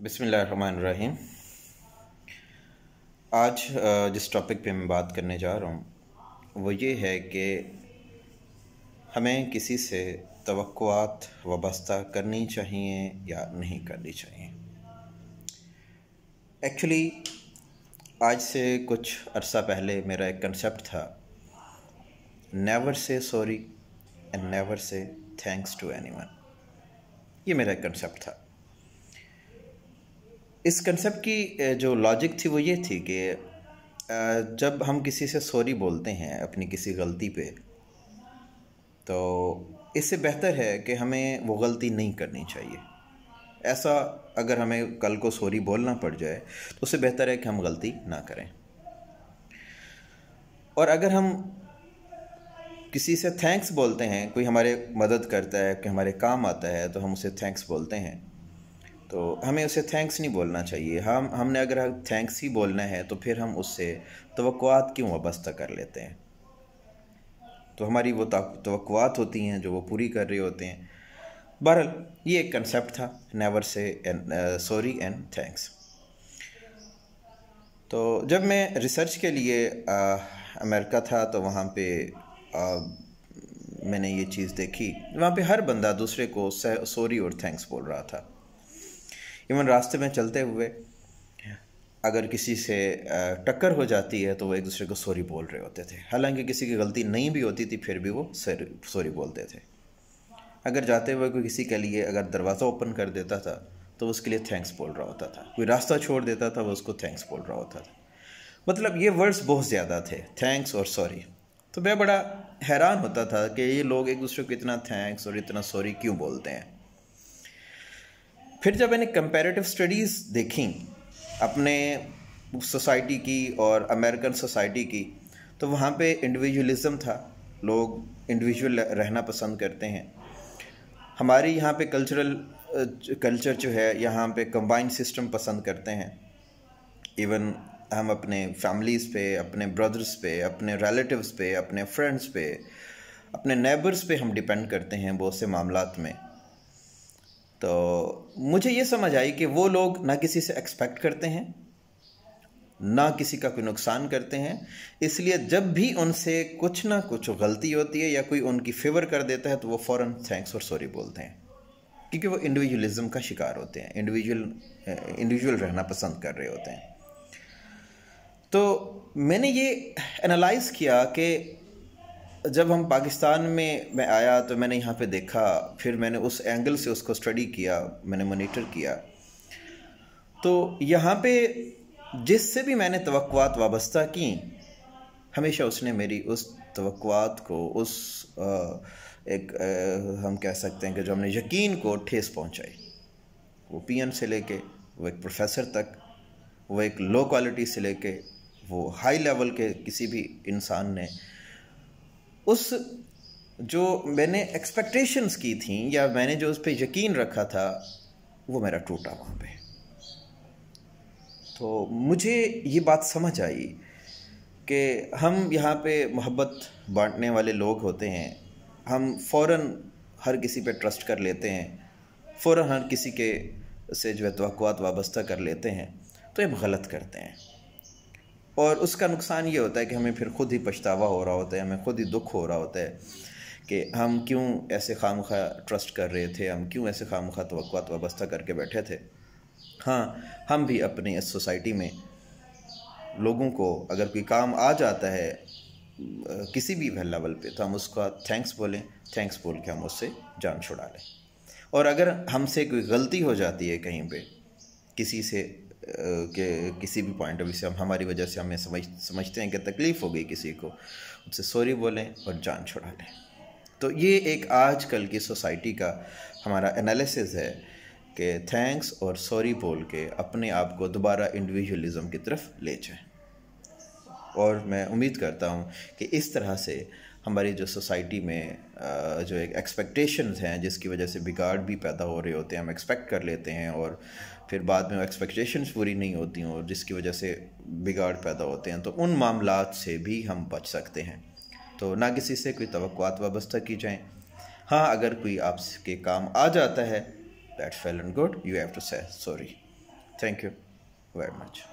बिस्मिल्लाहिर्रहमानिर्रहीम। आज जिस टॉपिक पे मैं बात करने जा रहा हूँ वो ये है कि हमें किसी से तवक्कुआत वाबस्ता करनी चाहिए या नहीं करनी चाहिए। एक्चुअली आज से कुछ अरसा पहले मेरा एक कंसेप्ट था, never say sorry and never say thanks to anyone. ये मेरा एक कंसेप्ट था। इस कंसेप्ट की जो लॉजिक थी वो ये थी कि जब हम किसी से सॉरी बोलते हैं अपनी किसी गलती पे, तो इससे बेहतर है कि हमें वो गलती नहीं करनी चाहिए। ऐसा अगर हमें कल को सॉरी बोलना पड़ जाए तो उससे बेहतर है कि हम गलती ना करें। और अगर हम किसी से थैंक्स बोलते हैं, कोई हमारे मदद करता है, कि हमारे काम आता है, तो हम उसे थैंक्स बोलते हैं, तो हमें उसे थैंक्स नहीं बोलना चाहिए। हमने अगर थैंक्स ही बोलना है तो फिर हम उससे तवक्कुआत क्यों वाबस्ता कर लेते हैं। तो हमारी वो तवक्कुआत होती हैं जो वो पूरी कर रहे होते हैं। बहरहाल ये एक कंसेप्ट था, never say sorry and thanks. तो जब मैं रिसर्च के लिए अमेरिका था तो वहाँ पे मैंने ये चीज़ देखी, वहाँ पे हर बंदा दूसरे को सॉरी और थैंक्स बोल रहा था। इवन रास्ते में चलते हुए अगर किसी से टक्कर हो जाती है तो वो एक दूसरे को सॉरी बोल रहे होते थे। हालांकि किसी की गलती नहीं भी होती थी फिर भी वो सॉरी बोलते थे। अगर जाते हुए कोई किसी के लिए अगर दरवाज़ा ओपन कर देता था तो उसके लिए थैंक्स बोल रहा होता था। कोई रास्ता छोड़ देता था वो उसको थैंक्स बोल रहा होता था। मतलब ये वर्ड्स बहुत ज़्यादा थे, थैंक्स और सॉरी। तो मैं बड़ा हैरान होता था कि ये लोग एक दूसरे को इतना थैंक्स और इतना सॉरी क्यों बोलते हैं। फिर जब मैंने कंपैरेटिव स्टडीज़ देखी अपने सोसाइटी की और अमेरिकन सोसाइटी की, तो वहाँ पे इंडिविजुअलिज़म था। लोग इंडिविजुअल रहना पसंद करते हैं। हमारे यहाँ पे कल्चर जो है, यहाँ पे कंबाइंड सिस्टम पसंद करते हैं। इवन हम अपने फैमिलीज़ पे, अपने ब्रदर्स पे, अपने रिलेटिव्स पे, अपने फ्रेंड्स पे, अपने नेबर्स पे हम डिपेंड करते हैं बहुत से मामलात में। तो मुझे ये समझ आई कि वो लोग ना किसी से एक्सपेक्ट करते हैं, ना किसी का कोई नुकसान करते हैं। इसलिए जब भी उनसे कुछ ना कुछ गलती होती है या कोई उनकी फेवर कर देता है तो वो फ़ौरन थैंक्स और सॉरी बोलते हैं, क्योंकि वो इंडिविजुअलिज्म का शिकार होते हैं, इंडिविजुअल रहना पसंद कर रहे होते हैं। तो मैंने ये एनालाइज़ किया कि जब हम पाकिस्तान में मैं आया तो मैंने यहाँ पे देखा, फिर मैंने उस एंगल से उसको स्टडी किया, मैंने मॉनिटर किया। तो यहाँ पे जिससे भी मैंने तवक्कुआत वाबस्ता की, हमेशा उसने मेरी उस तवक्कुआत को, उस हम कह सकते हैं कि जो हमने यकीन को ठेस पहुँचाई। वो पीएन से लेके वो एक प्रोफेसर तक, वो एक लो क्वालिटी से लेके वो हाई लेवल के किसी भी इंसान ने उस जो मैंने एक्सपेक्टेशंस की थी या मैंने जो उस पर यकीन रखा था वो मेरा टूटा वहाँ पे। तो मुझे ये बात समझ आई कि हम यहाँ पे मोहब्बत बांटने वाले लोग होते हैं। हम फ़ौरन हर किसी पे ट्रस्ट कर लेते हैं, फ़ौरन हर किसी के से जो है तवक्कुआत वाबस्ता कर लेते हैं। तो ये हम गलत करते हैं और उसका नुकसान ये होता है कि हमें फिर खुद ही पछतावा हो रहा होता है, हमें खुद ही दुख हो रहा होता है कि हम क्यों ऐसे खामखा ट्रस्ट कर रहे थे, हम क्यों ऐसे खामखा तवक्कुआत वाबस्ता करके बैठे थे। हाँ, हम भी अपनी इस सोसाइटी में लोगों को अगर कोई काम आ जाता है किसी भी लेवल पे, तो हम उसका थैंक्स बोलें, थैंक्स बोल के हम उससे जान छुड़ा लें। और अगर हमसे कोई गलती हो जाती है कहीं पे किसी से कि किसी भी पॉइंट ऑफ व्यू से हमारी वजह से हमें समझते हैं कि तकलीफ़ हो गई किसी को, उससे सॉरी बोलें और जान छुड़ा लें। तो ये एक आजकल की सोसाइटी का हमारा एनालिसिस है कि थैंक्स और सॉरी बोल के अपने आप को दोबारा इंडिविजुअलिज़म की तरफ ले जाएं। और मैं उम्मीद करता हूँ कि इस तरह से हमारी जो सोसाइटी में जो एक एक्सपेक्टेशंस हैं जिसकी वजह से बिगाड़ भी पैदा हो रहे होते हैं, हम एक्सपेक्ट कर लेते हैं और फिर बाद में वो एक्सपेक्टेशंस पूरी नहीं होती और जिसकी वजह से बिगाड़ पैदा होते हैं, तो उन मामलात से भी हम बच सकते हैं। तो ना किसी से कोई तवक्कुआत वाबस्ता की जाएँ। हाँ, अगर कोई आपके काम आ जाता है, that's well and good, you have to say sorry. Thank you very much.